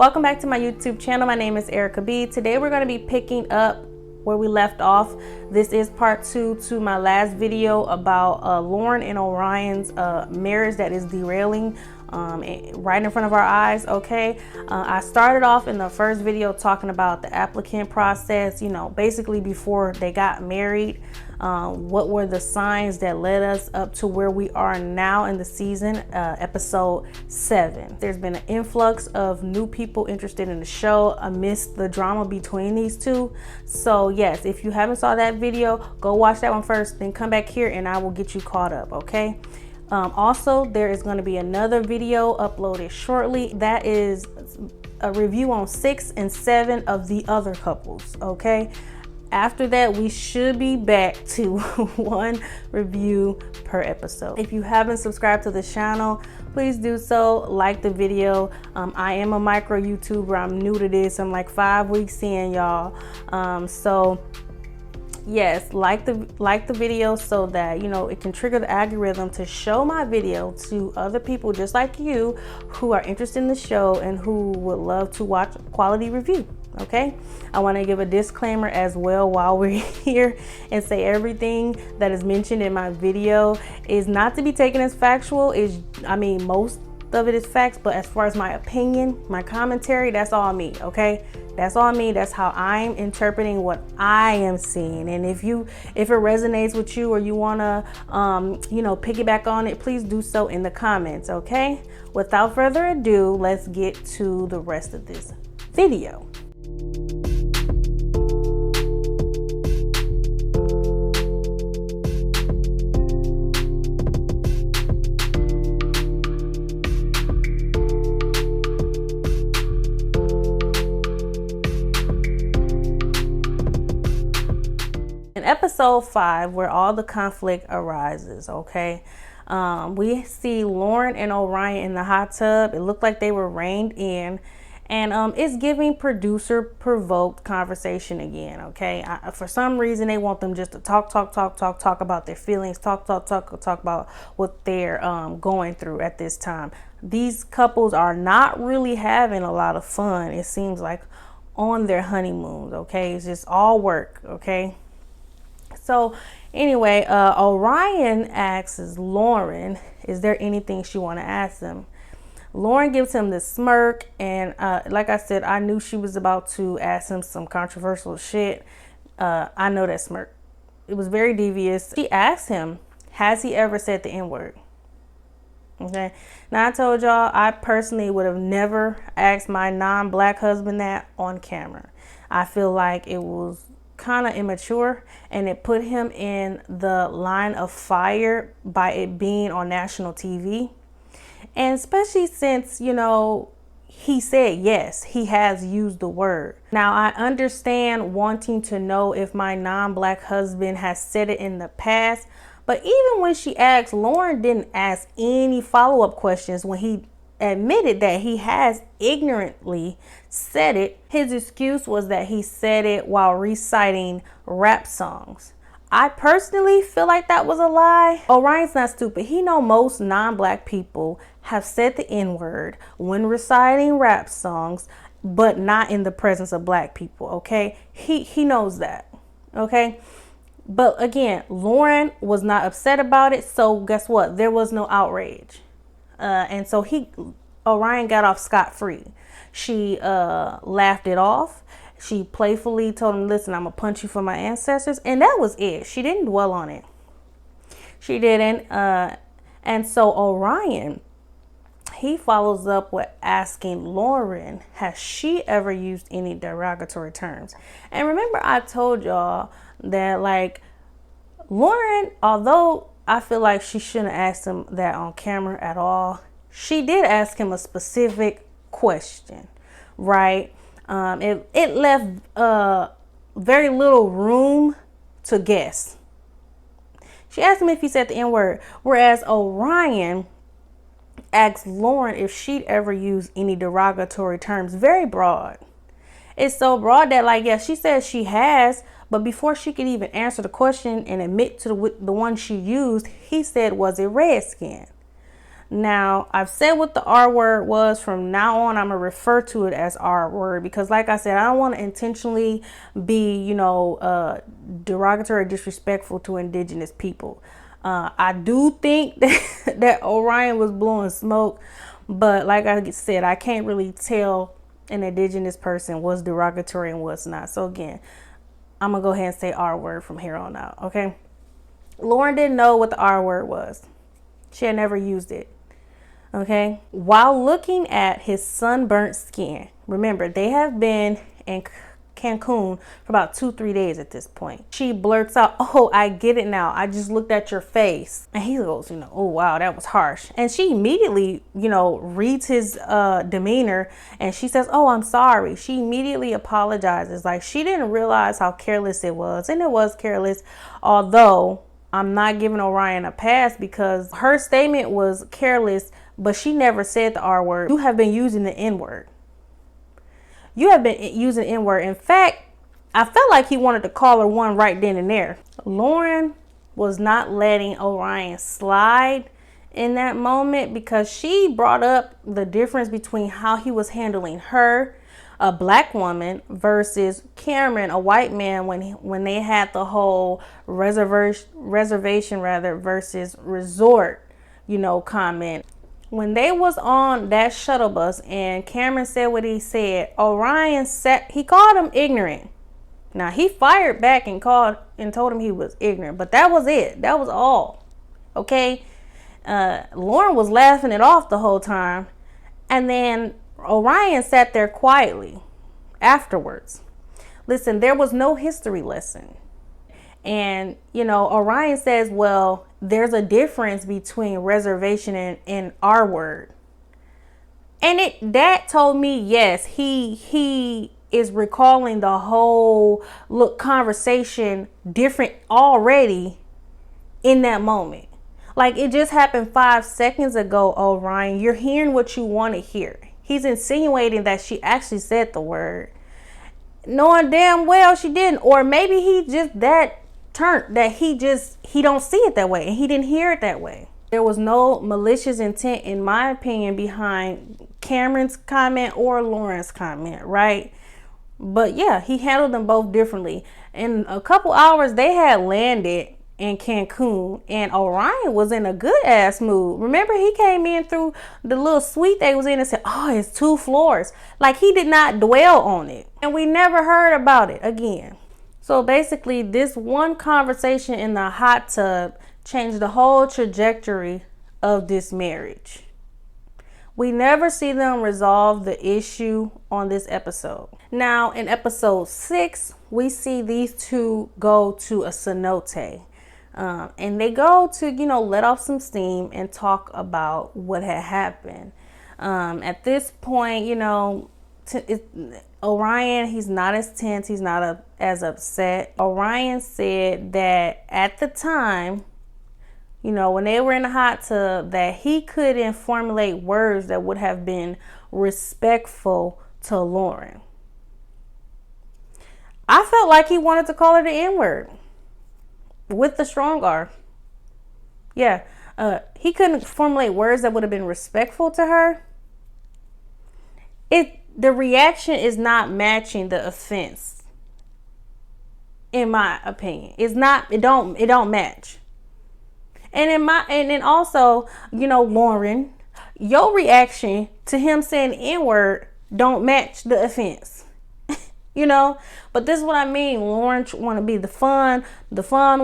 Welcome back to my YouTube channel. My name is Erica B. Today we're going to be picking up where we left off. This is part 2 to my last video about Lauren and Orion's marriage that is derailing right in front of our eyes. Okay, I started off in the first video talking about the applicant process, basically before they got married. What were the signs that led us up to where we are now in the season, episode 7. There's been an influx of new people interested in the show amidst the drama between these two. So yes, if you haven't saw that video, go watch that one first, then come back here and I will get you caught up. Okay. Also, there is going to be another video uploaded shortly. That is a review on 6 and 7 of the other couples. Okay. After that, we should be back to one review per episode. If you haven't subscribed to the channel, please do so. Like the video. I am a micro YouTuber. I'm new to this. I'm like 5 weeks in, y'all. So yes, like the video so that it can trigger the algorithm to show my video to other people just like you who are interested in the show and who would love to watch quality review. Okay, I want to give a disclaimer as well while we're here and say everything that is mentioned in my video is not to be taken as factual. Most of it is facts, but as far as my opinion, my commentary, that's all me. Okay, that's all me. That's how I'm interpreting what I am seeing. And if it resonates with you or you want to piggyback on it, please do so in the comments. Okay, without further ado, let's get to the rest of this video. In episode 5, where all the conflict arises, okay, we see Lauren and Orion in the hot tub. It looked like they were reined in, and it's giving producer provoked conversation again. Okay, for some reason they want them just to talk about their feelings, talk about what they're going through at this time. These couples are not really having a lot of fun, it seems like, on their honeymoons. Okay, it's just all work. Okay. So anyway, Orion asks Lauren, is there anything she want to ask them? Lauren gives him the smirk, and like I said, I knew she was about to ask him some controversial shit. I know that smirk. It was very devious. She asked him, has he ever said the N-word? Okay. Now, I told y'all I personally would have never asked my non-black husband that on camera. I feel like it was kind of immature, and it put him in the line of fire by it being on national TV. And especially since, he said, yes, he has used the word. Now, I understand wanting to know if my non-black husband has said it in the past, but even when she asked, Lauren didn't ask any follow-up questions when he admitted that he has ignorantly said it. His excuse was that he said it while reciting rap songs. I personally feel like that was a lie. Orion's not stupid. He know most non-black people have said the N-word when reciting rap songs, but not in the presence of black people. Okay, he knows that. Okay, but again, Lauren was not upset about it, so guess what? There was no outrage. And so Orion got off scot-free. She laughed it off. She playfully told him, listen, I'm going to punch you for my ancestors. And that was it. She didn't dwell on it. She didn't. And so Orion, he follows up with asking Lauren, has she ever used any derogatory terms? And remember, I told y'all that, like, Lauren, although I feel like she shouldn't have asked him that on camera at all, she did ask him a specific question, right? It left very little room to guess. She asked him if he said the N-word, whereas Orion asked Lauren if she'd ever used any derogatory terms. Very broad. It's so broad that, like, yeah, she says she has, but before she could even answer the question and admit to the one she used, he said, was it redskin? Now, I've said what the R word was. From now on, I'm going to refer to it as R word because, like I said, I don't want to intentionally be, derogatory or disrespectful to indigenous people. I do think that Orion was blowing smoke, but like I said, I can't really tell an indigenous person what's derogatory and what's not. So again, I'm going to go ahead and say R word from here on out, okay? Lauren didn't know what the R word was. She had never used it. Okay. While looking at his sunburnt skin, remember they have been in Cancun for about 2-3 days at this point. She blurts out, "Oh, I get it now. I just looked at your face." And he goes, "Oh, wow, that was harsh." And she immediately, reads his demeanor and she says, "Oh, I'm sorry." She immediately apologizes. Like she didn't realize how careless it was. And it was careless, although I'm not giving Orion a pass because her statement was careless, but she never said the R word. You have been using the N word. You have been using the N word. In fact, I felt like he wanted to call her one right then and there. Lauren was not letting Orion slide in that moment because she brought up the difference between how he was handling her, a black woman, versus Cameron, a white man, when they had the whole reservation versus resort, comment. When they was on that shuttle bus and Cameron said what he said, Orion he called him ignorant. Now he fired back and told him he was ignorant, but that was it. That was all. Okay. Lauren was laughing it off the whole time. And then Orion sat there quietly afterwards. Listen, there was no history lesson. And, Orion says, well, there's a difference between reservation and R word. And that told me, yes, he is recalling the whole conversation different already in that moment. Like it just happened 5 seconds ago, Orion. You're hearing what you want to hear. He's insinuating that she actually said the word, knowing damn well she didn't. Or maybe he just that turned that he don't see it that way and he didn't hear it that way. There was no malicious intent, in my opinion, behind Cameron's comment or Lauren's comment, right? But yeah, he handled them both differently. In a couple hours, they had landed in Cancun and Orion was in a good ass mood. Remember, he came in through the little suite they was in and said, "Oh, it's 2 floors." Like he did not dwell on it. And we never heard about it again. So basically, this one conversation in the hot tub changed the whole trajectory of this marriage. We never see them resolve the issue on this episode. Now, in episode 6, we see these two go to a cenote. And they go to, let off some steam and talk about what had happened. At this point, Orion, he's not as tense. He's not as upset. Orion said that at the time, when they were in the hot tub, that he couldn't formulate words that would have been respectful to Lauren. I felt like he wanted to call her the N-word with the strong R. Yeah, he couldn't formulate words that would have been respectful to her. The reaction is not matching the offense, in my opinion. It's not. It don't match. And then also, Lauren, your reaction to him saying N-word don't match the offense. But this is what I mean. Lauren want to be the fun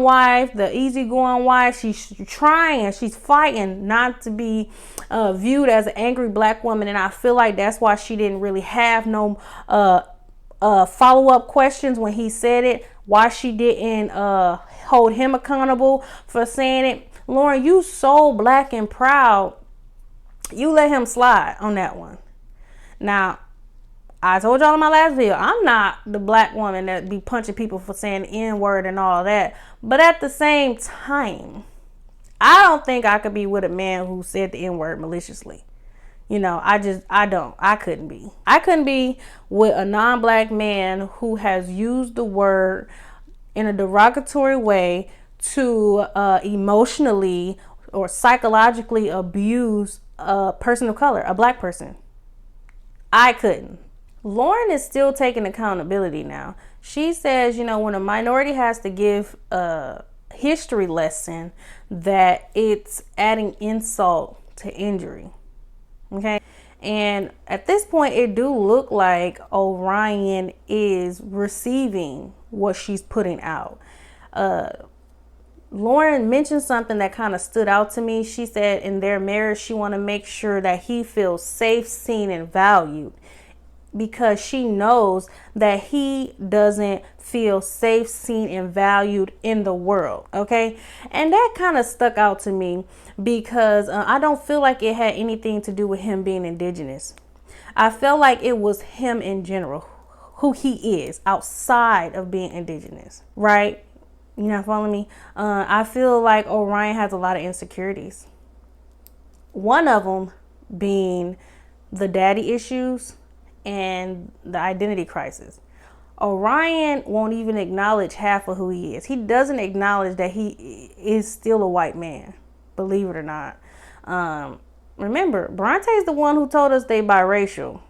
wife, the easygoing wife. She's trying, she's fighting not to be viewed as an angry black woman. And I feel like that's why she didn't really have no follow-up questions when he said it. Why she didn't hold him accountable for saying it. Lauren, you so black and proud. You let him slide on that one. Now, I told y'all in my last video, I'm not the black woman that be punching people for saying the N-word and all that. But at the same time, I don't think I could be with a man who said the N-word maliciously. I couldn't be. I couldn't be with a non-black man who has used the word in a derogatory way to emotionally or psychologically abuse a person of color, a black person. I couldn't. Lauren is still taking accountability now. She says, when a minority has to give a history lesson, that it's adding insult to injury. Okay. And at this point, it do look like Orion is receiving what she's putting out. Lauren mentioned something that kind of stood out to me. She said in their marriage, she want to make sure that he feels safe, seen, and valued, because she knows that he doesn't feel safe, seen, and valued in the world. Okay. And that kind of stuck out to me because I don't feel like it had anything to do with him being indigenous. I felt like it was him in general, who he is outside of being indigenous. Right. You not following me? I feel like Orion has a lot of insecurities. One of them being the daddy issues and the identity crisis. Orion won't even acknowledge half of who he is. He doesn't acknowledge that he is still a white man, believe it or not. Remember, Bronte is the one who told us they biracial,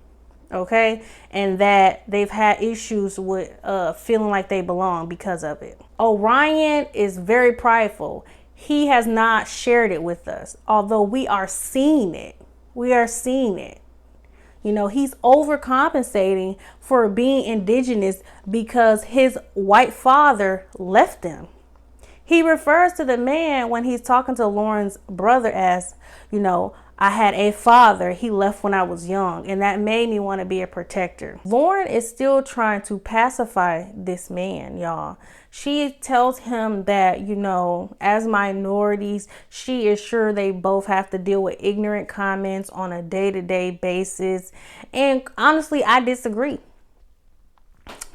okay? And that they've had issues with feeling like they belong because of it. Orion is very prideful. He has not shared it with us, although we are seeing it. We are seeing it. He's overcompensating for being indigenous because his white father left him. He refers to the man when he's talking to Lauren's brother as, I had a father. He left when I was young, and that made me want to be a protector. Lauren is still trying to pacify this man, y'all. She tells him that, as minorities, she is sure they both have to deal with ignorant comments on a day-to-day basis. And honestly, I disagree.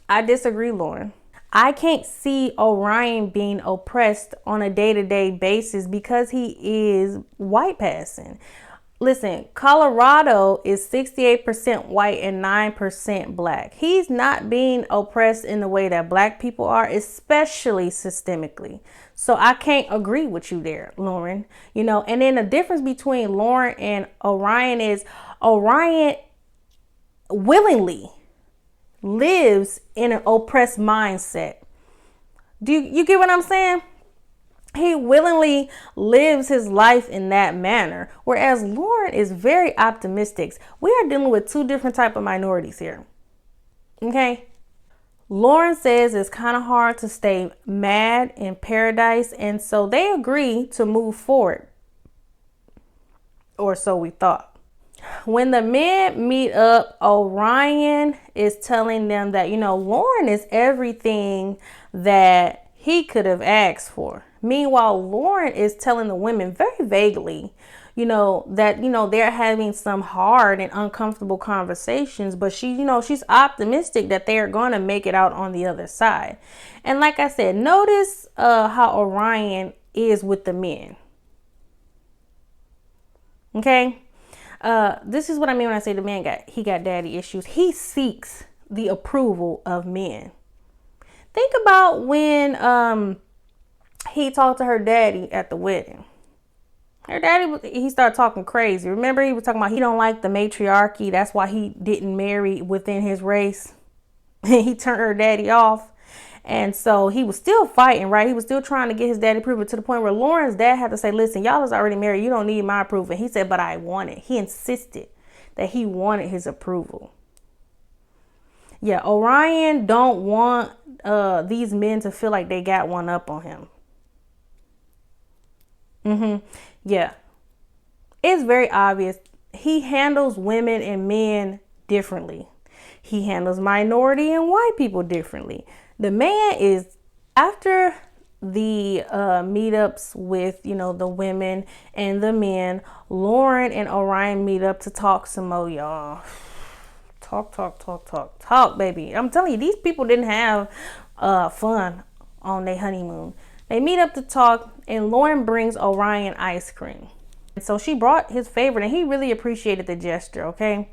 Lauren. I can't see Orion being oppressed on a day-to-day basis because he is white passing. Listen, Colorado is 68% white and 9% black. He's not being oppressed in the way that black people are, especially systemically. So I can't agree with you there, Lauren. And then the difference between Lauren and Orion is Orion willingly lives in an oppressed mindset. Do you get what I'm saying? He willingly lives his life in that manner, whereas Lauren is very optimistic. We are dealing with two different type of minorities here. Okay. Lauren says it's kind of hard to stay mad in paradise, and so they agree to move forward. Or so we thought. When the men meet up, Orion is telling them that, Lauren is everything that he could have asked for. Meanwhile, Lauren is telling the women very vaguely, that, they're having some hard and uncomfortable conversations, but she's optimistic that they are going to make it out on the other side. And like I said, notice how Orion is with the men. Okay. This is what I mean when I say the man got daddy issues. He seeks the approval of men. Think about when he talked to her daddy at the wedding. Her daddy, he started talking crazy. Remember, he was talking about he don't like the matriarchy. That's why he didn't marry within his race. He turned her daddy off. And so he was still fighting, right? He was still trying to get his daddy approval to the point where Lauren's dad had to say, listen, y'all is already married. You don't need my approval. He said, but I want it. He insisted that he wanted his approval. Yeah, Orion don't want these men to feel like they got one up on him. Yeah. It's very obvious. He handles women and men differently. He handles minority and white people differently. The man is, after the meetups with, the women and the men, Lauren and Orion meet up to talk some more, y'all. Talk, baby. I'm telling you, these people didn't have fun on their honeymoon. They meet up to talk, and Lauren brings Orion ice cream. And so she brought his favorite, and he really appreciated the gesture, okay?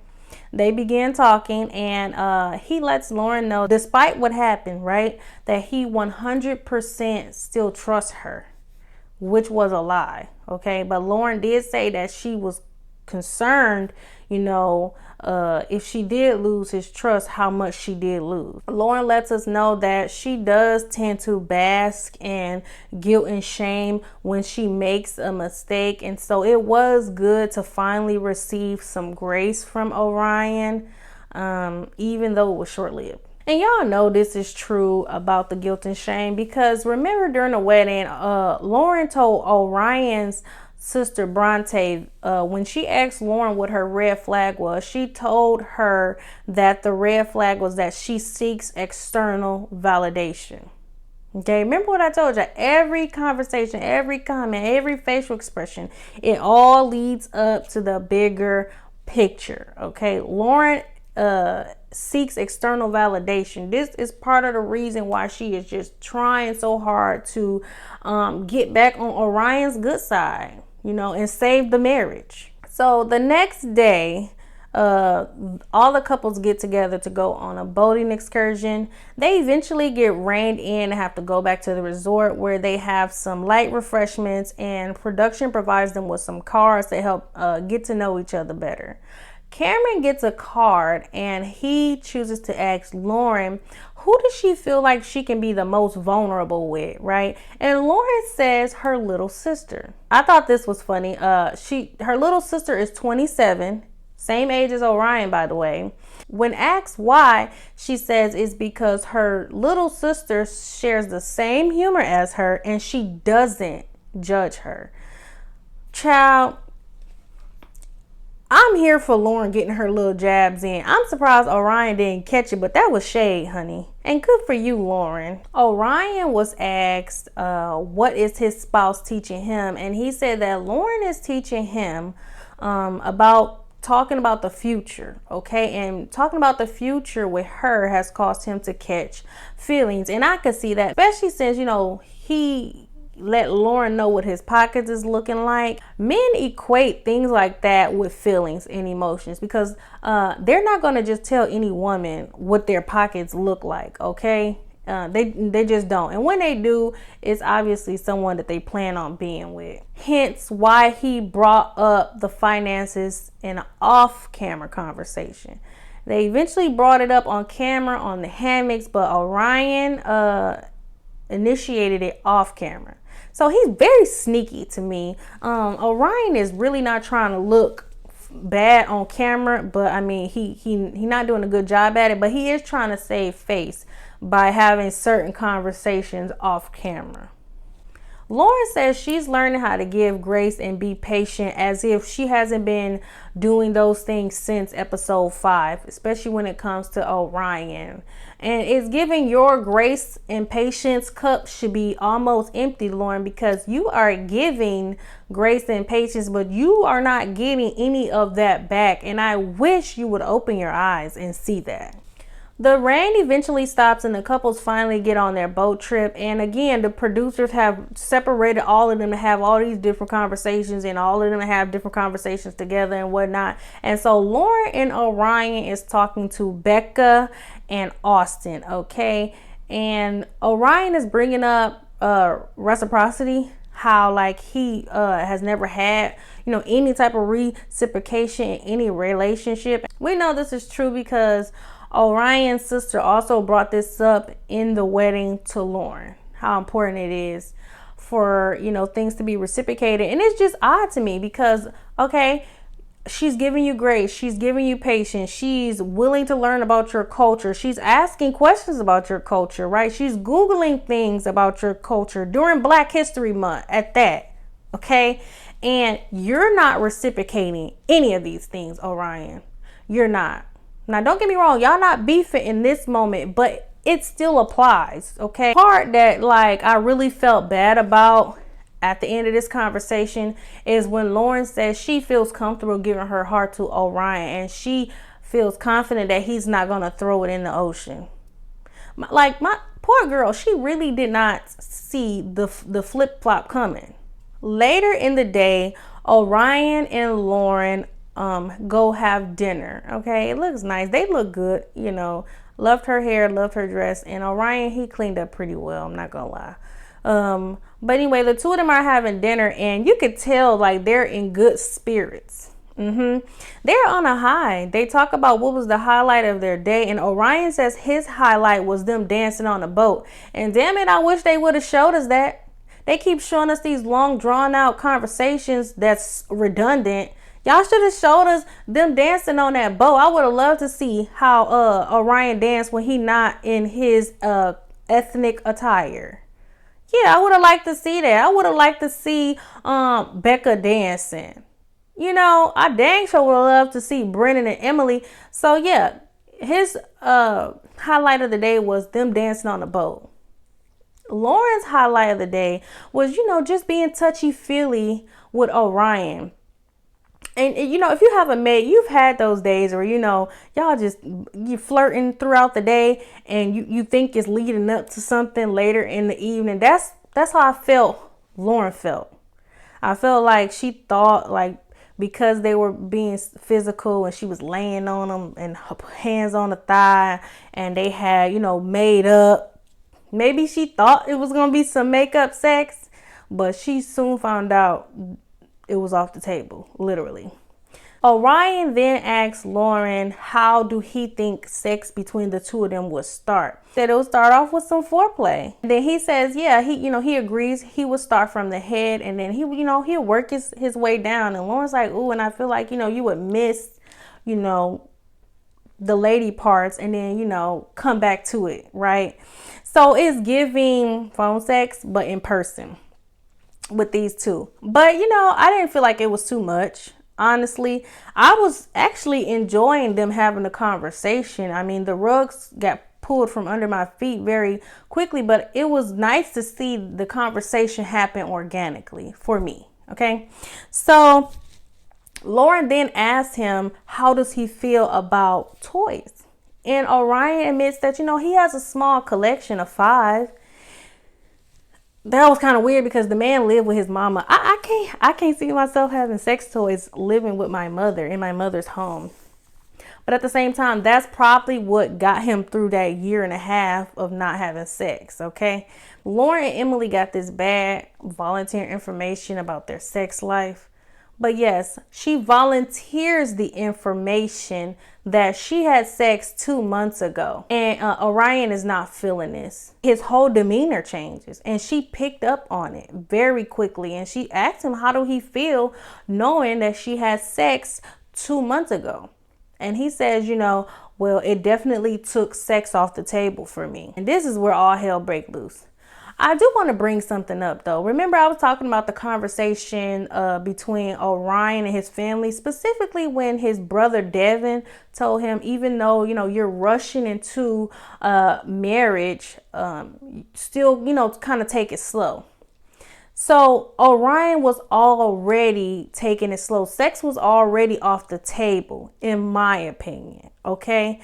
They began talking, and he lets Lauren know, despite what happened, right, that he 100% still trusts her, which was a lie, Okay, but Lauren did say that she was concerned, if she did lose his trust, how much she did lose. Lauren lets us know that she does tend to bask in guilt and shame when she makes a mistake. And so it was good to finally receive some grace from Orion, even though it was short-lived. And y'all know this is true about the guilt and shame, because remember during the wedding, Lauren told Orion's sister Bronte, when she asked Lauren what her red flag was, she told her that the red flag was that she seeks external validation. Okay, remember what I told you? Every conversation, every comment, every facial expression, it all leads up to the bigger picture. Okay, Lauren seeks external validation. This is part of the reason why she is just trying so hard to get back on Orion's good side, and save the marriage. So the next day, all the couples get together to go on a boating excursion. They eventually get reined in and have to go back to the resort, where they have some light refreshments, and production provides them with some cards to help get to know each other better. Cameron gets a card and he chooses to ask Lauren, who does she feel like she can be the most vulnerable with, right? And Lauren says her little sister. I thought this was funny. Her little sister is 27, same age as Orion, by the way. When asked why, she says it's because her little sister shares the same humor as her and she doesn't judge her. Child, I'm here for Lauren getting her little jabs in. I'm surprised Orion didn't catch it, but that was shade, honey. And good for you, Lauren. Orion was asked what is his spouse teaching him, and he said that Lauren is teaching him about talking about the future, okay? And talking about the future with her has caused him to catch feelings. And I could see that, especially since, he let Lauren know what his pockets is looking like. Men equate things like that with feelings and emotions, because they're not going to just tell any woman what their pockets look like, okay? They just don't. And when they do, it's obviously someone that they plan on being with. Hence why he brought up the finances in an off-camera conversation. They eventually brought it up on camera on the hammocks, but Orion initiated it off camera. So he's very sneaky to me. Orion is really not trying to look bad on camera, but I mean, he not doing a good job at it, but he is trying to save face by having certain conversations off camera. Lauren says she's learning how to give grace and be patient, as if she hasn't been doing those things since episode 5, especially when it comes to Orion. And it's giving your grace and patience cup should be almost empty, Lauren, because you are giving grace and patience, but you are not getting any of that back. And I wish you would open your eyes and see that. The rain eventually stops and the couples finally get on their boat trip. And again, the producers have separated all of them to have all these different conversations, and all of them to have different conversations together and whatnot. And so Lauren and Orion is talking to Becca and Austin, okay? And Orion is bringing up reciprocity, how like he has never had, any type of reciprocation in any relationship. We know this is true because Orion's sister also brought this up in the wedding to Lauren, how important it is for, things to be reciprocated. And it's just odd to me because, okay, she's giving you grace. She's giving you patience. She's willing to learn about your culture. She's asking questions about your culture, right? She's Googling things about your culture during Black History Month at that, okay? And you're not reciprocating any of these things, Orion. You're not. Now, don't get me wrong. Y'all not beefing in this moment, but it still applies, okay? The part that, I really felt bad about at the end of this conversation is when Lauren says she feels comfortable giving her heart to Orion, and she feels confident that he's not going to throw it in the ocean. My poor girl, she really did not see the flip-flop coming. Later in the day, Orion and Lauren go have dinner. Okay, it looks nice. They look good, Loved her hair, loved her dress, and Orion, he cleaned up pretty well, I'm not gonna lie. But anyway, the two of them are having dinner, and you could tell like they're in good spirits. They're on a high. They talk about what was the highlight of their day, and Orion says his highlight was them dancing on a boat. And damn it, I wish they would have showed us that. They keep showing us these long, drawn out conversations that's redundant. Y'all should have showed us them dancing on that boat. I would have loved to see how Orion danced when he not in his ethnic attire. Yeah, I would have liked to see that. I would have liked to see Becca dancing. You know, I dang sure would have loved to see Brennan and Emily. So yeah, his highlight of the day was them dancing on the boat. Lauren's highlight of the day was, you know, just being touchy-feely with Orion. And, you know, if you have a mate, you've had those days where, you know, you flirting throughout the day and you think it's leading up to something later in the evening. That's how I felt Lauren felt. I felt like she thought like because they were being physical and she was laying on them and her hands on the thigh and they had, you know, made up. Maybe she thought it was going to be some makeup sex, but she soon found out it was off the table, literally. Orion then asked Lauren how do he think sex between the two of them would start. Said it would start off with some foreplay. And then he says, yeah, he agrees he would start from the head and then he'll work his way down. And Lauren's like, ooh, and I feel like, you would miss, the lady parts and then, come back to it, right? So it's giving phone sex, but in person with these two. But, I didn't feel like it was too much. Honestly, I was actually enjoying them having a conversation. I mean, the rugs got pulled from under my feet very quickly, but it was nice to see the conversation happen organically for me. Okay. So Lauren then asked him, how does he feel about toys? And Orion admits that, he has a small collection of 5. That was kind of weird because the man lived with his mama. I can't see myself having sex toys living with my mother in my mother's home. But at the same time, that's probably what got him through that 1.5 years of not having sex. Okay. Lauren and Emily got this bad volunteer information about their sex life. But yes, she volunteers the information that she had sex 2 months ago. And Orion is not feeling this. His whole demeanor changes. And she picked up on it very quickly. And she asked him, how do he feel knowing that she had sex 2 months ago? And he says, well, it definitely took sex off the table for me. And this is where all hell breaks loose. I do want to bring something up, though. Remember, I was talking about the conversation between Orion and his family, specifically when his brother Devin told him, even though, you're rushing into marriage, still, kind of take it slow. So Orion was already taking it slow. Sex was already off the table, in my opinion. Okay.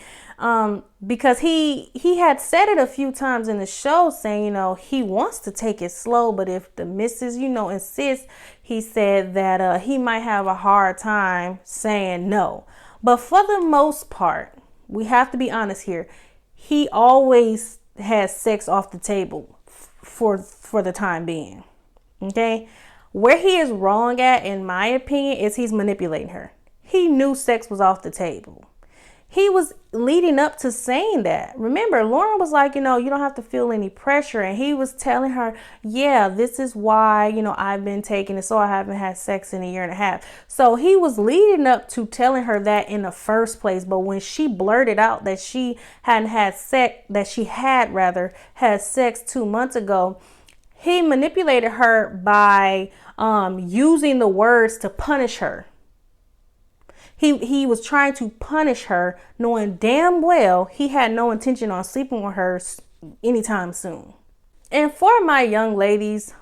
Because he had said it a few times in the show saying, he wants to take it slow. But if the missus, insists, he said that he might have a hard time saying no. But for the most part, we have to be honest here. He always has sex off the table for the time being. Okay. Where he is wrong at, in my opinion, is he's manipulating her. He knew sex was off the table. He was leading up to saying that. Remember, Lauren was like, you don't have to feel any pressure. And he was telling her, yeah, this is why, I've been taking it. So I haven't had sex in 1.5 years. So he was leading up to telling her that in the first place. But when she blurted out that she hadn't had sex, that she had sex 2 months ago, he manipulated her by using the words to punish her. He was trying to punish her, knowing damn well he had no intention on sleeping with her anytime soon. And for my young ladies,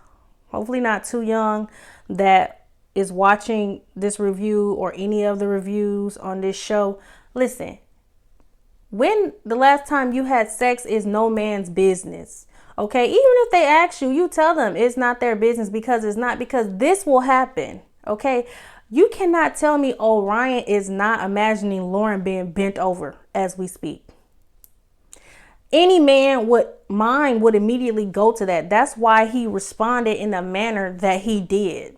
hopefully not too young, that is watching this review or any of the reviews on this show, listen, when the last time you had sex is no man's business. Okay, even if they ask you, you tell them it's not their business because it's not, because this will happen. Okay. You cannot tell me Orion is not imagining Lauren being bent over as we speak. Any man would mind would immediately go to that. That's why he responded in the manner that he did.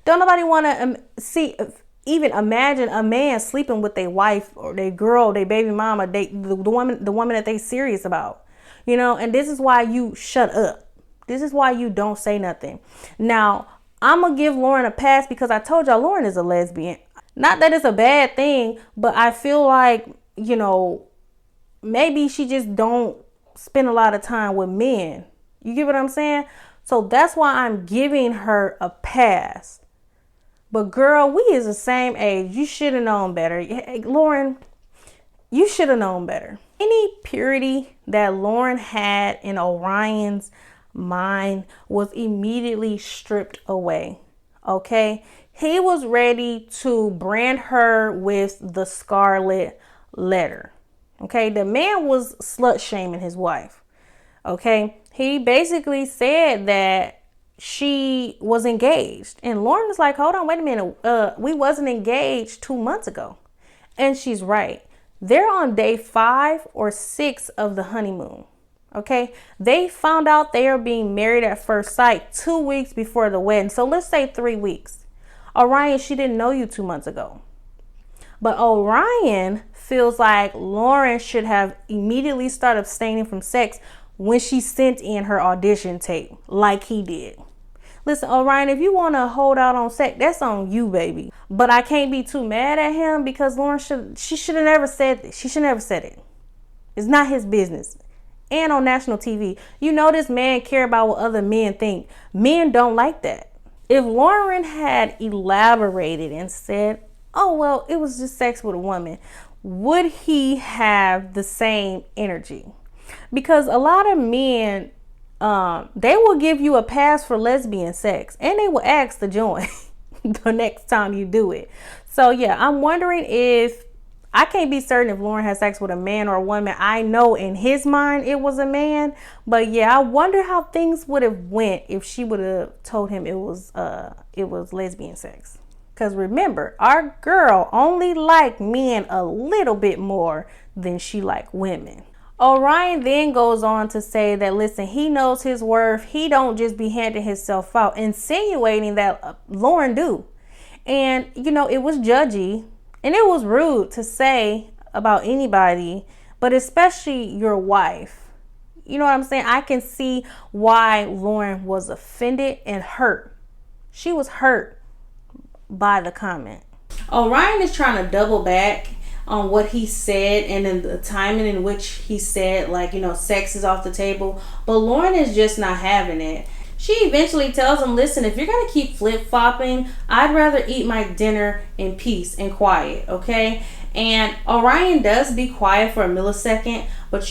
Don't nobody want to even imagine a man sleeping with their wife or their girl, their baby mama, the woman that they serious about, and this is why you shut up. This is why you don't say nothing. Now, I'm going to give Lauren a pass because I told y'all Lauren is a lesbian. Not that it's a bad thing, but I feel like, maybe she just don't spend a lot of time with men. You get what I'm saying? So that's why I'm giving her a pass. But girl, we is the same age. You should have known better. Hey, Lauren, you should have known better. Any purity that Lauren had in Orion's mind was immediately stripped away. Okay? He was ready to brand her with the scarlet letter. Okay? The man was slut shaming his wife. Okay? He basically said that she was engaged. And Lauren was like, hold on, wait a minute. We wasn't engaged 2 months ago. And she's right. They're on day 5 or 6 of the honeymoon. Okay. They found out they are being married at first sight 2 weeks before the wedding. So let's say 3 weeks. Orion, she didn't know you 2 months ago. But Orion feels like Lauren should have immediately started abstaining from sex when she sent in her audition tape, like he did. Listen, Orion, if you want to hold out on sex, that's on you, baby. But I can't be too mad at him because Lauren should have never said this. She should never said it. It's not his business. And on national TV, this man care about what other men think. Men don't like that. If Lauren had elaborated and said, oh, well, it was just sex with a woman, would he have the same energy? Because a lot of men, they will give you a pass for lesbian sex and they will ask to join the next time you do it. So yeah, I'm wondering if, I can't be certain if Lauren had sex with a man or a woman. I know in his mind it was a man, but yeah, I wonder how things would have went if she would have told him it was lesbian sex. Because remember, our girl only liked men a little bit more than she liked women. Orion then goes on to say that, listen, he knows his worth. He don't just be handing himself out, insinuating that Lauren do. And, it was judgy and it was rude to say about anybody, but especially your wife. You know what I'm saying? I can see why Lauren was offended and hurt. She was hurt by the comment. Orion is trying to double back on what he said and in the timing in which he said, sex is off the table. But Lauren is just not having it. She eventually tells him, listen, if you're going to keep flip-flopping, I'd rather eat my dinner in peace and quiet, okay? And Orion does be quiet for a millisecond, but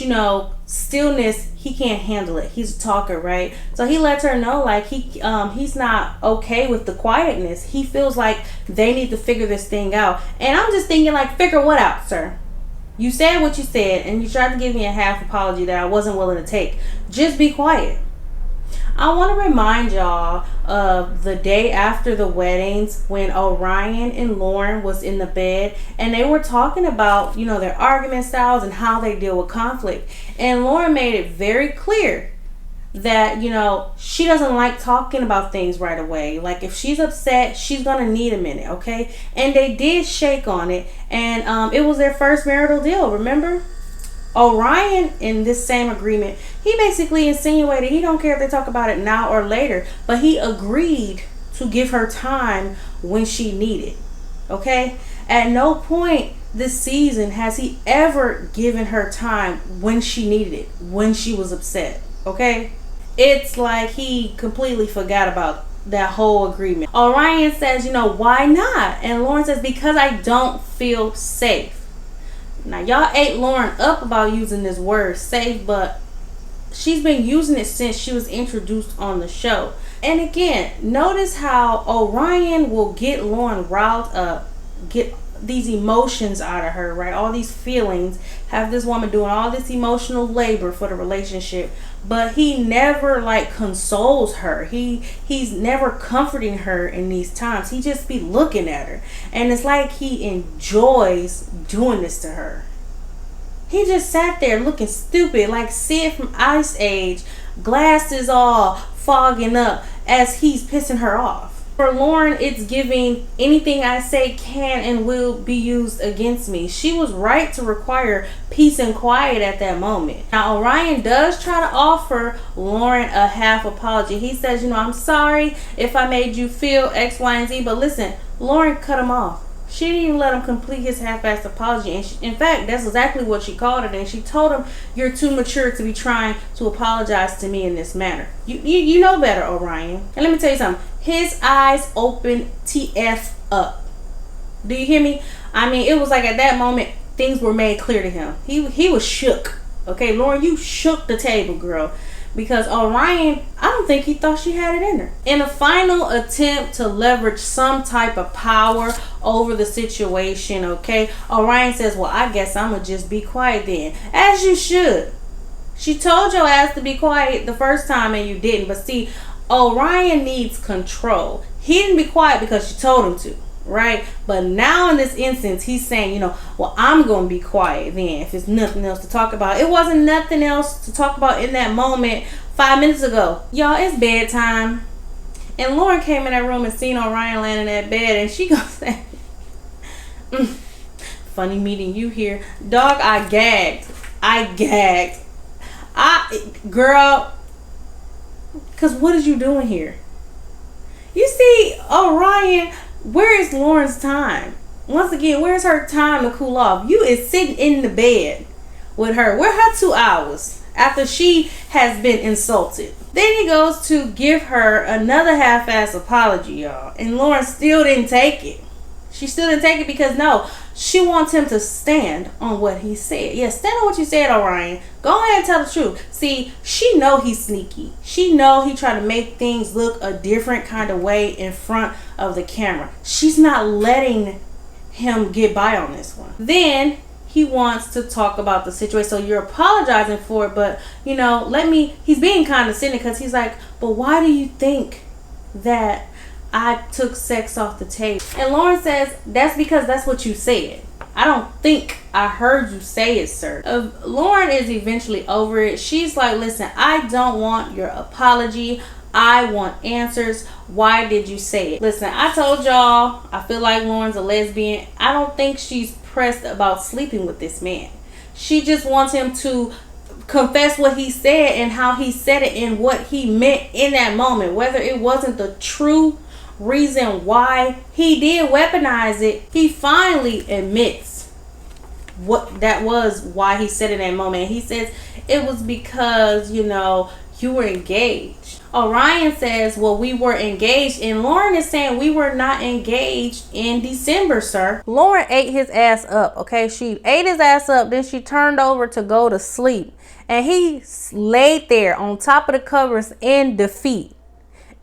stillness, he can't handle it. He's a talker, right? So he lets her know, he's not okay with the quietness. He feels like they need to figure this thing out. And I'm just thinking, figure what out, sir? You said what you said, and you tried to give me a half apology that I wasn't willing to take. Just be quiet. I want to remind y'all of the day after the weddings when Orion and Lauren was in the bed and they were talking about, their argument styles and how they deal with conflict. And Lauren made it very clear that, she doesn't like talking about things right away. Like if she's upset, she's going to need a minute, okay? And they did shake on it, and it was their first marital deal, remember? Orion, in this same agreement, he basically insinuated he don't care if they talk about it now or later, but he agreed to give her time when she needed. Okay? At no point this season has he ever given her time when she needed it, when she was upset. Okay? It's like he completely forgot about that whole agreement. Orion says, why not? And Lauren says, because I don't feel safe. Now, y'all ate Lauren up about using this word safe, but she's been using it since she was introduced on the show. And again, notice how Orion will get Lauren riled up, get these emotions out of her, right? All these feelings, have this woman doing all this emotional labor for the relationship, but he never consoles her. He's never comforting her in these times. He just be looking at her, and it's like he enjoys doing this to her. He just sat there looking stupid, like Sid from Ice Age, glasses all fogging up as he's pissing her off. For Lauren, it's giving anything I say can and will be used against me. She was right to require peace and quiet at that moment. Now, Orion does try to offer Lauren a half apology. He says, I'm sorry if I made you feel X, Y, and Z. But listen, Lauren cut him off. She didn't even let him complete his half-assed apology. And in fact, that's exactly what she called it. And she told him, you're too mature to be trying to apologize to me in this manner. You know better, Orion. And let me tell you something. His eyes opened TF up. Do you hear me? I mean, it was like at that moment, things were made clear to him. He was shook. Okay, Lauren, you shook the table, girl. Because Orion, I don't think he thought she had it in her. In a final attempt to leverage some type of power over the situation, okay, Orion says, well, I guess I'm going to just be quiet then. As you should. She told your ass to be quiet the first time and you didn't. But see, Orion needs control. He didn't be quiet because she told him to. Right? But now in this instance, he's saying, well, I'm going to be quiet then if there's nothing else to talk about. It wasn't nothing else to talk about in that moment 5 minutes ago. Y'all, it's bedtime. And Lauren came in that room and seen Orion laying in that bed, and she goes, say, funny meeting you here. Dog, I gagged. Girl, because what is you doing here? You see, Orion, where is Lauren's time? Once again, where's her time to cool off? You is sitting in the bed with her. Where her 2 hours after she has been insulted? Then he goes to give her another half-ass apology, y'all. And Lauren still didn't take it. She still didn't take it because, no, she wants him to stand on what he said. Yeah, stand on what you said, Orion. Go ahead and tell the truth. See, she know he's sneaky. She know he trying to make things look a different kind of way in front of the camera. She's not letting him get by on this one. Then he wants to talk about the situation. So you're apologizing for it, but, he's being condescending because he's like, but why do you think that I took sex off the table? And Lauren says, that's because that's what you said. I don't think I heard you say it, sir. Lauren is eventually over it. She's like, listen, I don't want your apology. I want answers. Why did you say it? Listen, I told y'all, I feel like Lauren's a lesbian. I don't think she's pressed about sleeping with this man. She just wants him to confess what he said and how he said it and what he meant in that moment. Whether it wasn't the true reason why he did weaponize it, he finally admits what that was, why he said it in that moment. He says it was because you were engaged. Orion says, well, we were engaged, and Lauren is saying we were not engaged in December, sir. Lauren ate his ass up. Okay, she ate his ass up, then she turned over to go to sleep, and he laid there on top of the covers in defeat,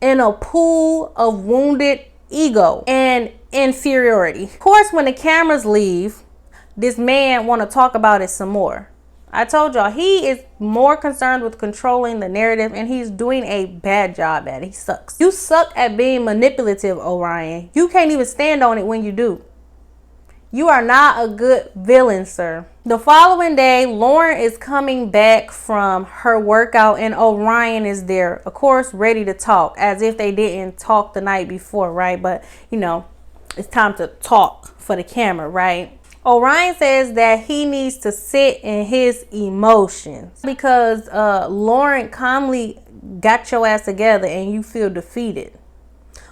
in a pool of wounded ego and inferiority. Of course, when the cameras leave, this man want to talk about it some more. I told y'all, he is more concerned with controlling the narrative, and he's doing a bad job at it. He sucks. You suck at being manipulative, Orion. You can't even stand on it when you do. You are not a good villain, sir. The following day, Lauren is coming back from her workout, and Orion is there, of course, ready to talk, as if they didn't talk the night before, right? But, it's time to talk for the camera, right? Orion says that he needs to sit in his emotions because Lauren calmly got your ass together and you feel defeated.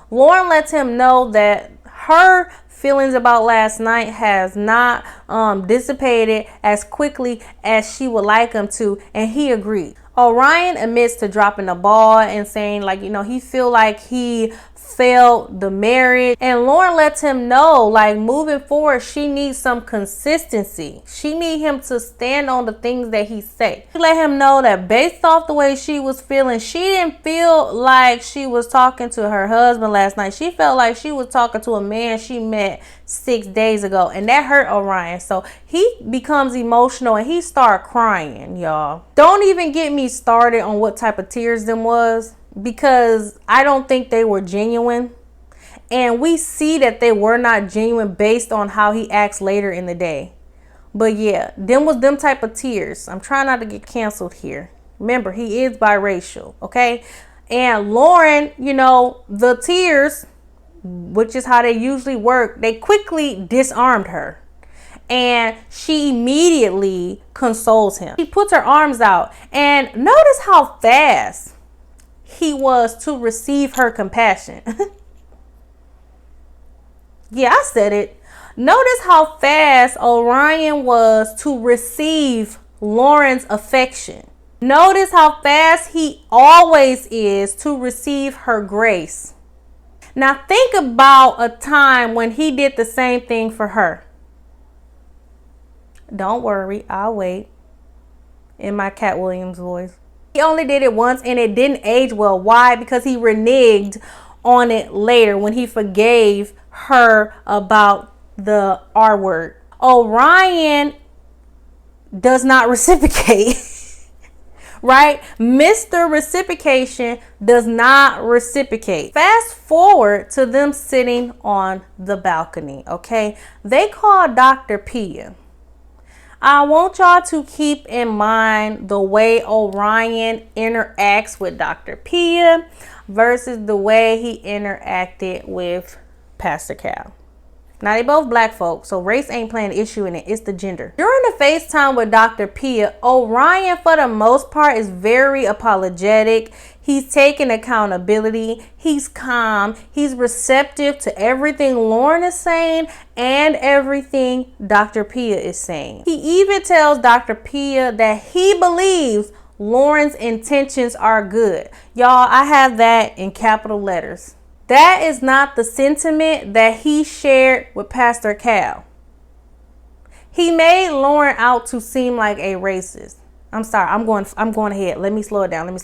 Lauren lets him know that her feelings about last night has not dissipated as quickly as she would like him to, and he agreed. Orion admits to dropping the ball and saying, he feel like he failed the marriage, and Lauren lets him know, moving forward, she needs some consistency. She need him to stand on the things that he say. She let him know that based off the way she was feeling, she didn't feel like she was talking to her husband last night. She felt like she was talking to a man she met 6 days ago, and that hurt Orion. So he becomes emotional and he start crying, y'all. Don't even get me started on what type of tears them was, because I don't think they were genuine, and we see that they were not genuine based on how he acts later in the day. But yeah, them was them type of tears. I'm trying not to get canceled here. Remember, he is biracial, okay? And Lauren, you know, the tears, which is how they usually work, they quickly disarmed her. And she immediately consoles him. She puts her arms out. And notice how fast he was to receive her compassion. Yeah, I said it. Notice how fast Orion was to receive Lauren's affection. Notice how fast he always is to receive her grace. Now think about a time when he did the same thing for her. Don't worry, I'll wait. In my Cat Williams voice. He only did it once and it didn't age well. Why? Because he reneged on it later when he forgave her about the R word. Orion does not reciprocate. Right? Mr. Reciprocation does not reciprocate. Fast forward to them sitting on the balcony. Okay. They call Dr. Pia. I want y'all to keep in mind the way Orion interacts with Dr. Pia versus the way he interacted with Pastor Cal. Now, they both black folks, so race ain't playing an issue in it. It's the gender. During the FaceTime with Dr. Pia, Orion, for the most part, is very apologetic. He's taking accountability. He's calm. He's receptive to everything Lauren is saying and everything Dr. Pia is saying. He even tells Dr. Pia that he believes Lauren's intentions are good. Y'all, I have that in capital letters. That is not the sentiment that he shared with Pastor Cal. He made Lauren out to seem like a racist. I'm sorry. I'm going ahead. Let me slow it down.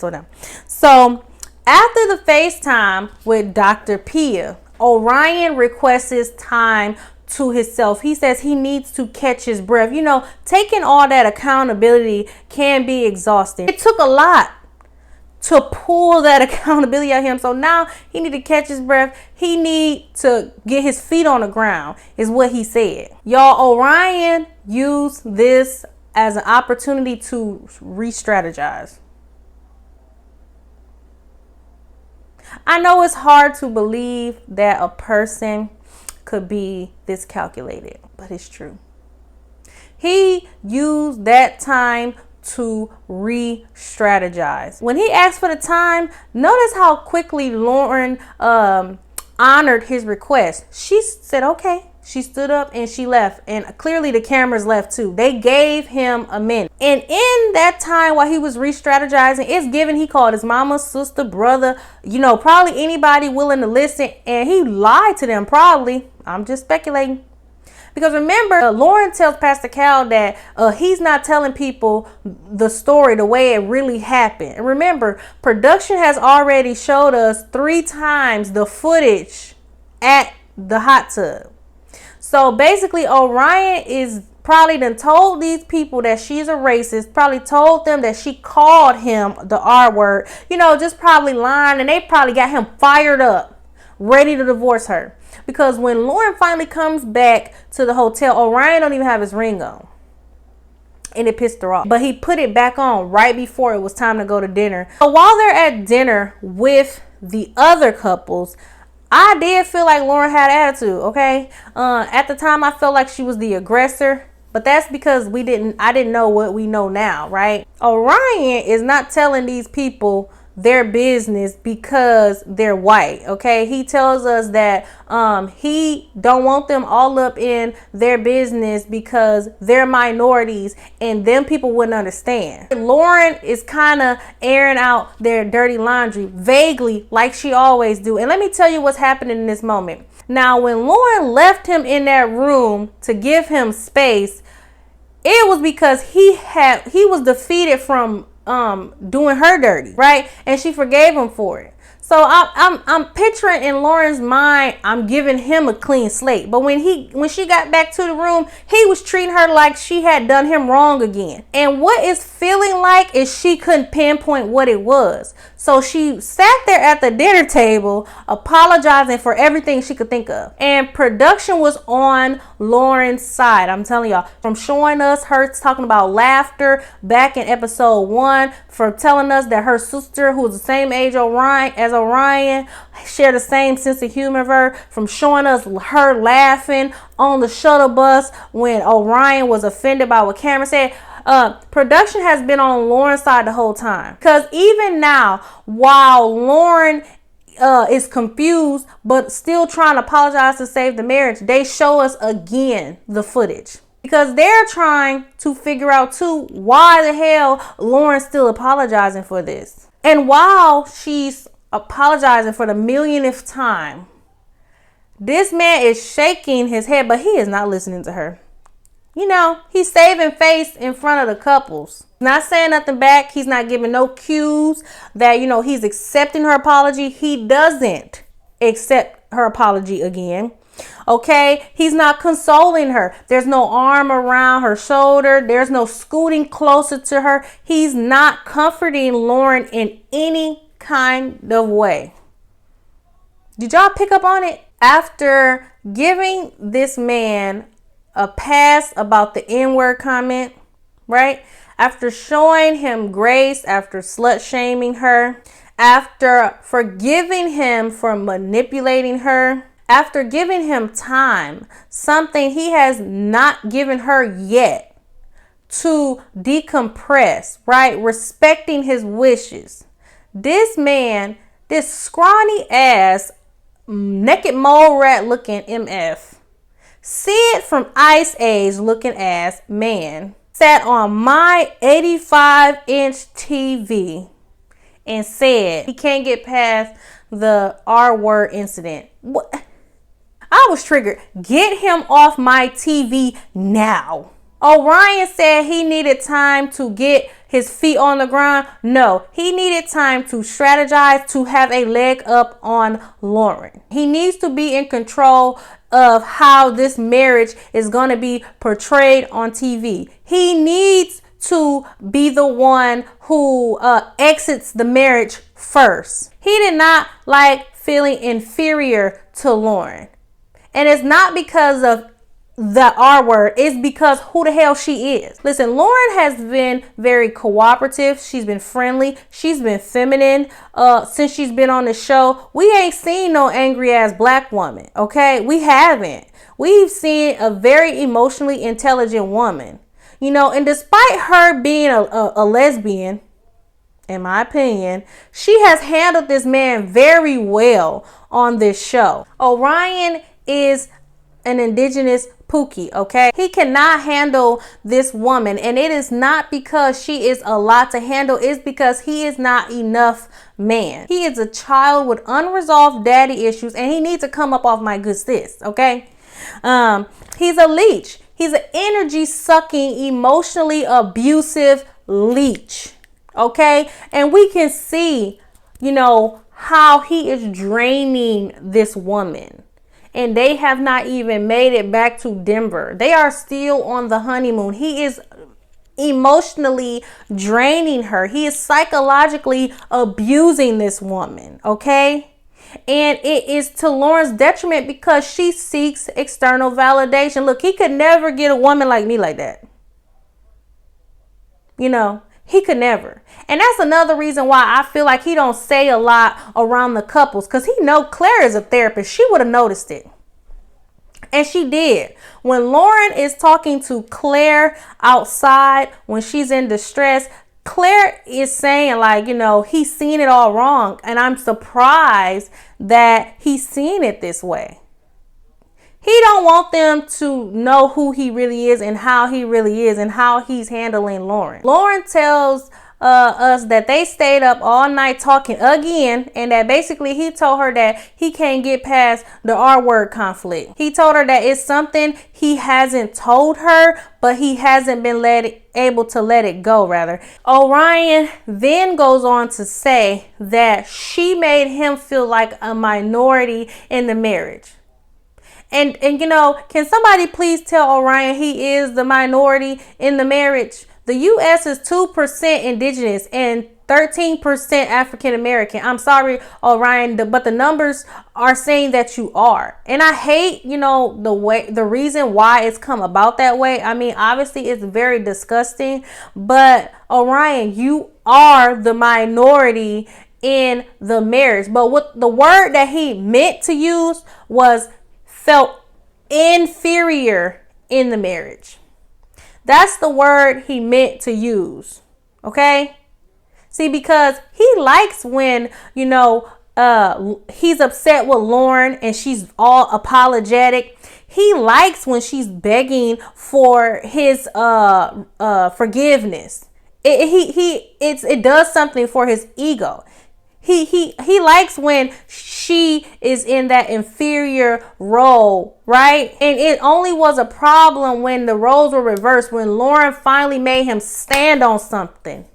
So after the FaceTime with Dr. Pia, Orion requests time to himself. He says he needs to catch his breath. You know, taking all that accountability can be exhausting. It took a lot to pull that accountability out of him. So now he need to catch his breath. He need to get his feet on the ground is what he said. Y'all, Orion used this as an opportunity to re-strategize. I know it's hard to believe that a person could be this calculated, but it's true. He used that time to re-strategize. When he asked for the time, notice how quickly Lauren honored his request. She said, okay. She stood up and she left. And clearly the cameras left too. They gave him a minute. And in that time while he was re-strategizing, it's given he called his mama, sister, brother, you know, probably anybody willing to listen. And he lied to them probably. I'm just speculating. Because remember, Lauren tells Pastor Cal that he's not telling people the story the way it really happened. And remember, production has already showed us 3 times the footage at the hot tub. So basically, Orion is probably done told these people that she's a racist, probably told them that she called him the R word, you know, just probably lying. And they probably got him fired up, ready to divorce her. Because when Lauren finally comes back to the hotel, Orion don't even have his ring on. And it pissed her off. But he put it back on right before it was time to go to dinner. So while they're at dinner with the other couples, I did feel like Lauren had attitude, okay? At the time, I felt like she was the aggressor. But that's because I didn't know what we know now, right? Orion is not telling these people their business because they're white, okay? He tells us that he don't want them all up in their business because they're minorities and them people wouldn't understand. Lauren is kind of airing out their dirty laundry vaguely like she always do. And let me tell you what's happening in this moment. Now, when Lauren left him in that room to give him space, it was because he was defeated from doing her dirty, right? And she forgave him for it. So I'm picturing in Lauren's mind, I'm giving him a clean slate. But when she got back to the room, he was treating her like she had done him wrong again. And what it's feeling like is she couldn't pinpoint what it was. So she sat there at the dinner table apologizing for everything she could think of. And production was on Lauren's side. I'm telling y'all, from showing us her talking about laughter back in episode 1, for telling us that her sister, who was the same age as Orion, shared the same sense of humor, from showing us her laughing on the shuttle bus when Orion was offended by what Cameron said. Production has been on Lauren's side the whole time. Because even now, while Lauren is confused but still trying to apologize to save the marriage, they show us again the footage. Because they're trying to figure out too, why the hell Lauren's still apologizing for this. And while she's apologizing for the millionth time, this man is shaking his head, but he is not listening to her. You know, he's saving face in front of the couples. Not saying nothing back. He's not giving no cues that, you know, he's accepting her apology. He doesn't accept her apology again. Okay, he's not consoling her. There's no arm around her shoulder. There's no scooting closer to her. He's not comforting Lauren in any kind of way. Did y'all pick up on it? After giving this man a pass about the N-word comment, right? After showing him grace, after slut shaming her, after forgiving him for manipulating her, after giving him time, something he has not given her yet, to decompress, right? Respecting his wishes. This man, this scrawny ass, naked mole rat looking MF, Sid from Ice Age looking ass man, sat on my 85-inch TV and said he can't get past the R-word incident. What? I was triggered. Get him off my TV now. Orion said he needed time to get his feet on the ground. No, he needed time to strategize, to have a leg up on Lauren. He needs to be in control of how this marriage is going to be portrayed on TV. He needs to be the one who exits the marriage first. He did not like feeling inferior to Lauren. And it's not because of the R word, it's because who the hell she is. Listen, Lauren has been very cooperative. She's been friendly. She's been feminine since she's been on the show. We ain't seen no angry ass black woman, okay? We haven't. We've seen a very emotionally intelligent woman, you know, and despite her being a lesbian, in my opinion, she has handled this man very well on this show. Orion is an indigenous Pookie, okay? He cannot handle this woman, and it is not because she is a lot to handle. It's because he is not enough man. He is a child with unresolved daddy issues, and he needs to come up off my good sis, okay? He's a leech. He's an energy sucking, emotionally abusive leech, okay? And we can see, you know, how he is draining this woman. And they have not even made it back to Denver. They are still on the honeymoon. He is emotionally draining her. He is psychologically abusing this woman, okay? And it is to Lauren's detriment because she seeks external validation. Look, he could never get a woman like me like that. You know, he could never. And that's another reason why I feel like he don't say a lot around the couples, because he know Claire is a therapist. She would have noticed it. And she did. When Lauren is talking to Claire outside when she's in distress, Claire is saying, like, you know, he's seen it all wrong. And I'm surprised that he's seen it this way. He don't want them to know who he really is and how he really is and how he's handling Lauren. Lauren tells us that they stayed up all night talking again, and that basically he told her that he can't get past the R word conflict. He told her that it's something he hasn't told her, but he hasn't been able to let it go, rather. Orion then goes on to say that she made him feel like a minority in the marriage. And you know, can somebody please tell Orion he is the minority in the marriage? The U.S. is 2% indigenous and 13% African American. I'm sorry, Orion, but the numbers are saying that you are. And I hate, you know, the reason why it's come about that way. I mean, obviously it's very disgusting, but Orion, you are the minority in the marriage. But what the word that he meant to use was felt inferior in the marriage. That's the word he meant to use. Okay? See, because he likes when, you know, he's upset with Lauren and she's all apologetic. He likes when she's begging for his forgiveness. It does something for his ego. He likes when she is in that inferior role, right? And it only was a problem when the roles were reversed, when Lauren finally made him stand on something.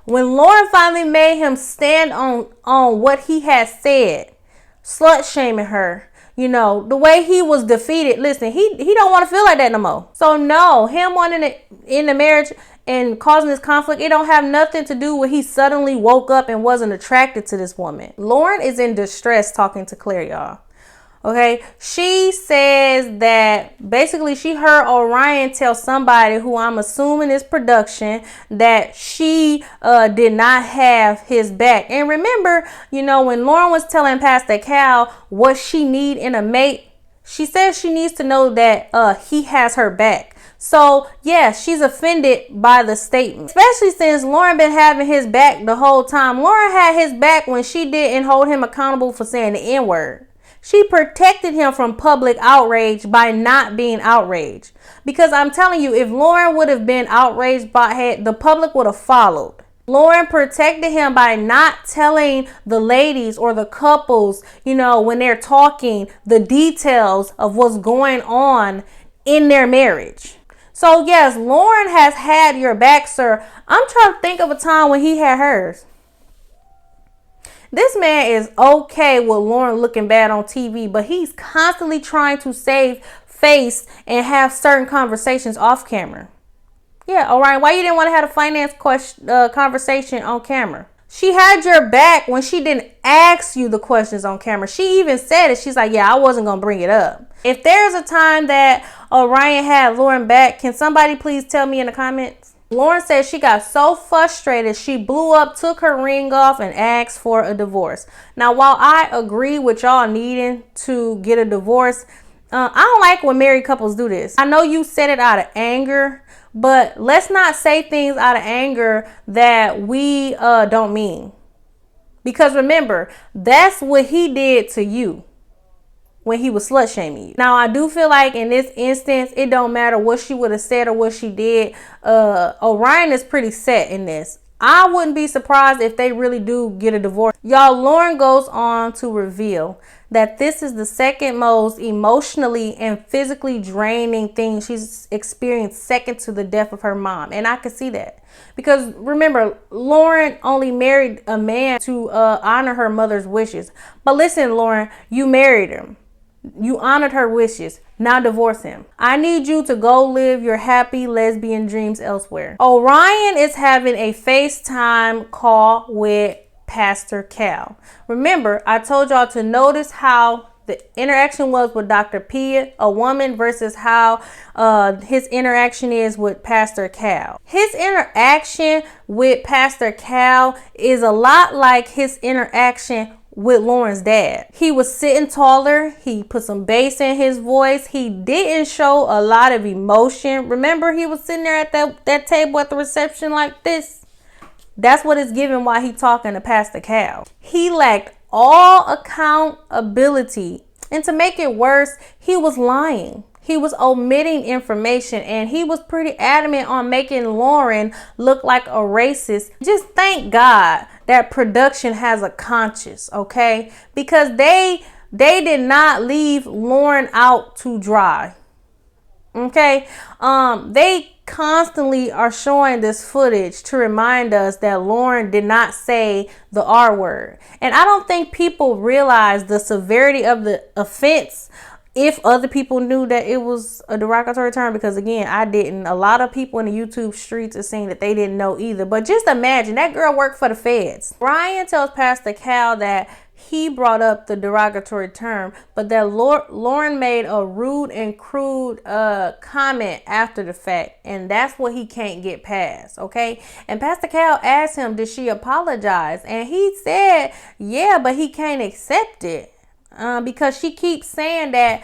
When Lauren finally made him stand on what he had said, slut shaming her, you know, the way he was defeated. Listen, he don't want to feel like that no more. So no, him wanting it in the marriage and causing this conflict, it don't have nothing to do with he suddenly woke up and wasn't attracted to this woman. Lauren is in distress talking to Claire, y'all. Okay, she says that basically she heard Orion tell somebody, who I'm assuming is production, that she did not have his back. And remember, you know, when Lauren was telling Pastor Cal what she need in a mate, she says she needs to know that he has her back. So, yeah, she's offended by the statement, especially since Lauren been having his back the whole time. Lauren had his back when she didn't hold him accountable for saying the N-word. She protected him from public outrage by not being outraged. Because I'm telling you, if Lauren would have been outraged by the public would have followed. Lauren protected him by not telling the ladies or the couples, you know, when they're talking, the details of what's going on in their marriage. So yes, Lauren has had your back, sir. I'm trying to think of a time when he had hers. This man is okay with Lauren looking bad on TV, but he's constantly trying to save face and have certain conversations off camera. Yeah, Orion, why you didn't want to have a finance conversation on camera? She had your back when she didn't ask you the questions on camera. She even said it. She's like, yeah, I wasn't going to bring it up. If there's a time that Orion had Lauren back, can somebody please tell me in the comments? Lauren said she got so frustrated, she blew up, took her ring off, and asked for a divorce. Now, while I agree with y'all needing to get a divorce, I don't like when married couples do this. I know you said it out of anger, but let's not say things out of anger that we don't mean. Because remember, that's what he did to you when he was slut shaming you. Now, I do feel like in this instance, it don't matter what she would have said or what she did. Orion is pretty set in this. I wouldn't be surprised if they really do get a divorce. Y'all, Lauren goes on to reveal that this is the second most emotionally and physically draining thing she's experienced, second to the death of her mom. And I can see that. Because remember, Lauren only married a man to honor her mother's wishes. But listen, Lauren, you married him. You honored her wishes. Now divorce him. I need you to go live your happy lesbian dreams elsewhere. Orion is having a FaceTime call with Pastor Cal. Remember, I told y'all to notice how the interaction was with Dr. Pia, a woman, versus how his interaction is with Pastor Cal. His interaction with Pastor Cal is a lot like his interaction with Lauren's dad. He was sitting taller. He put some bass in his voice. He didn't show a lot of emotion. Remember, he was sitting there at that table at the reception like this. That's what it's giving while he talking to Pastor Cal. He lacked all accountability. And to make it worse, he was lying. He was omitting information, and he was pretty adamant on making Lauren look like a racist. Just thank God that production has a conscience, okay? Because they did not leave Lauren out to dry. Okay? They constantly are showing this footage to remind us that Lauren did not say the R word. And I don't think people realize the severity of the offense if other people knew that it was a derogatory term, because again, I didn't. A lot of people in the YouTube streets are saying that they didn't know either. But just imagine, that girl worked for the feds. Ryan tells Pastor Cal that he brought up the derogatory term, but that Lauren made a rude and crude comment after the fact, and that's what he can't get past, okay? And Pastor Cal asked him, did she apologize? And he said, yeah, but he can't accept it. Because she keeps saying that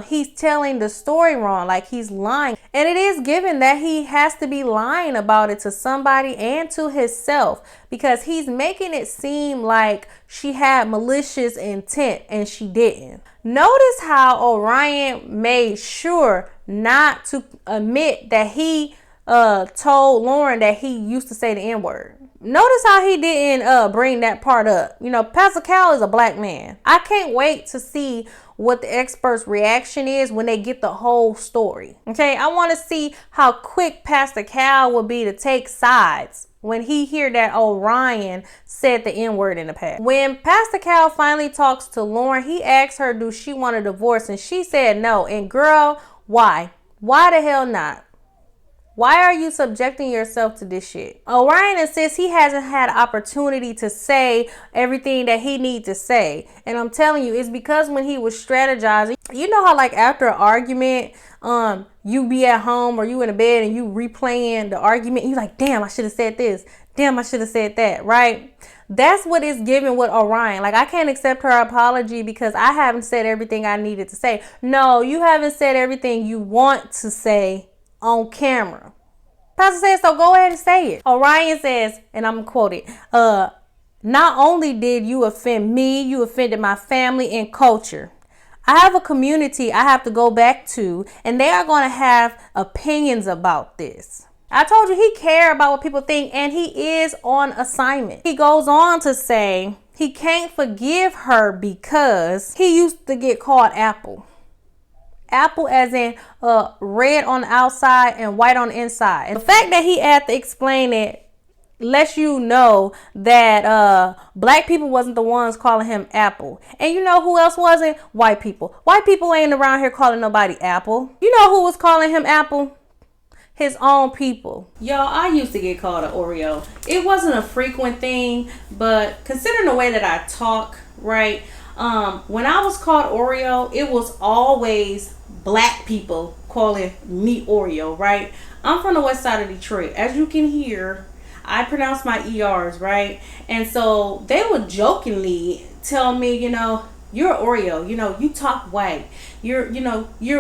he's telling the story wrong, like he's lying. And it is given that he has to be lying about it to somebody and to himself, because he's making it seem like she had malicious intent and she didn't. Notice how Orion made sure not to admit that he told Lauren that he used to say the N-word. Notice how he didn't bring that part up. You know, Pastor Cal is a black man. I can't wait to see what the experts' reaction is when they get the whole story. Okay, I want to see how quick Pastor Cal will be to take sides when he hear that Orion said the N-word in the past. When Pastor Cal finally talks to Lauren, he asks her, do she want a divorce? And she said no. And girl, why? Why the hell not? Why are you subjecting yourself to this shit? Orion insists he hasn't had opportunity to say everything that he needs to say. And I'm telling you, it's because when he was strategizing, you know how like after an argument, you be at home or you in a bed and you replaying the argument. And you like, damn, I should have said this. Damn, I should have said that, right? That's what it's giving with Orion. Like, I can't accept her apology because I haven't said everything I needed to say. No, you haven't said everything you want to say on camera. Pastor says, so go ahead and say it. Orion says, and I'm quoting, not only did you offend me, you offended my family and culture. I have a community I have to go back to, and they are going to have opinions about this. I told you he cared about what people think, and he is on assignment. He goes on to say he can't forgive her because he used to get called Apple. Apple as in red on the outside and white on the inside. And the fact that he had to explain it lets you know that black people wasn't the ones calling him Apple. And you know who else wasn't? White people. White people ain't around here calling nobody Apple. You know who was calling him Apple? His own people. Y'all, I used to get called an Oreo. It wasn't a frequent thing, but considering the way that I talk, right? When I was called Oreo, it was always black people calling me Oreo, right? I'm from the west side of Detroit. As you can hear, I pronounce my ERs, right? And so they would jokingly tell me, you know, you're Oreo, you know, you talk white. You're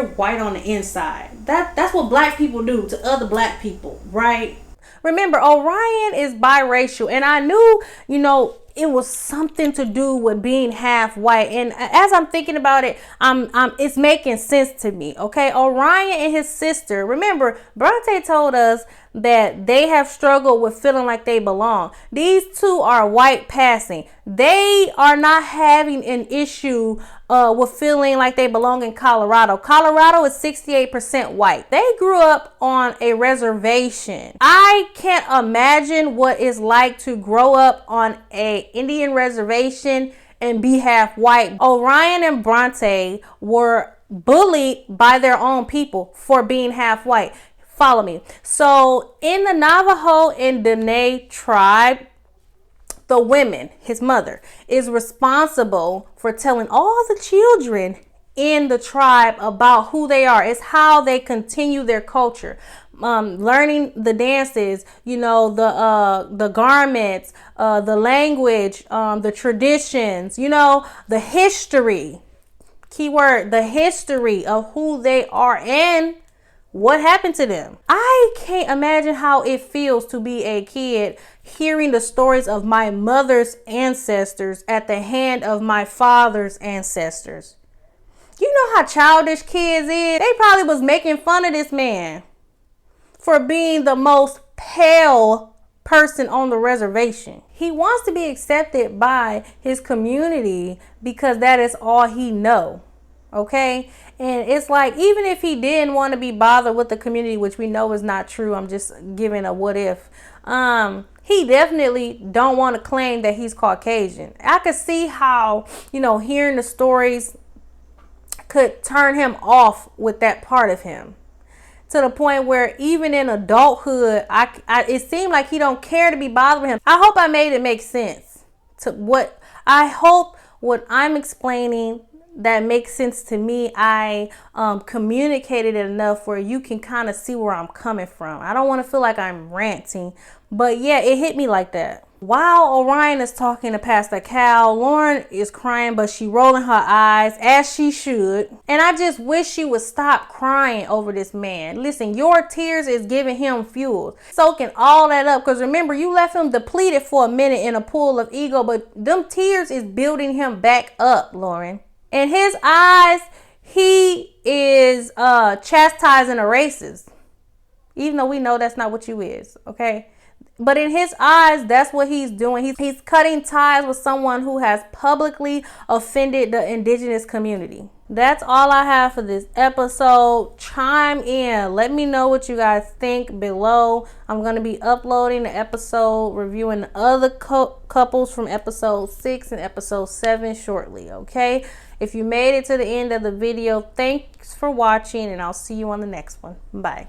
white on the inside. That's what black people do to other black people, right? Remember, Orion is biracial, and I knew, you know, it was something to do with being half white. And as I'm thinking about it, it's making sense to me. Okay, Orion and his sister. Remember, Bronte told us that they have struggled with feeling like they belong. These two are white passing. They are not having an issue with feeling like they belong in Colorado. Colorado is 68% white. They grew up on a reservation. I can't imagine what it's like to grow up on a Indian reservation and be half white. Orion and Bronte were bullied by their own people for being half white. Follow me. So in the Navajo and Dene tribe, the women, his mother, is responsible for telling all the children in the tribe about who they are. It's how they continue their culture. Learning the dances, you know, the garments, the language, the traditions, you know, the history. Keyword, the history of who they are and what happened to them. I can't imagine how it feels to be a kid hearing the stories of my mother's ancestors at the hand of my father's ancestors. You know how childish kids is? They probably was making fun of this man for being the most pale person on the reservation. He wants to be accepted by his community because that is all he know. Okay? And it's like, even if he didn't want to be bothered with the community, which we know is not true, I'm just giving a what if, he definitely don't want to claim that he's Caucasian. I could see how, hearing the stories could turn him off with that part of him, to the point where even in adulthood, it seemed like he don't care to be bothered with him. I hope I made it make sense to what I hope what I'm explaining that makes sense to me. I communicated it enough where you can kind of see where I'm coming from. I don't want to feel like I'm ranting, but yeah, it hit me like that. While Orion is talking to Pastor Cal, Lauren is crying, but she rolling her eyes, as she should. And I just wish she would stop crying over this man. Listen, your tears is giving him fuel, soaking all that up. Because remember, you left him depleted for a minute in a pool of ego, but them tears is building him back up, Lauren. In his eyes, he is chastising the racists, even though we know that's not what you is, okay? But in his eyes, that's what he's doing. He's cutting ties with someone who has publicly offended the indigenous community. That's all I have for this episode. Chime in. Let me know what you guys think below. I'm going to be uploading the episode, reviewing the other couples from episode 6 and episode 7 shortly, okay? If you made it to the end of the video, thanks for watching, and I'll see you on the next one. Bye.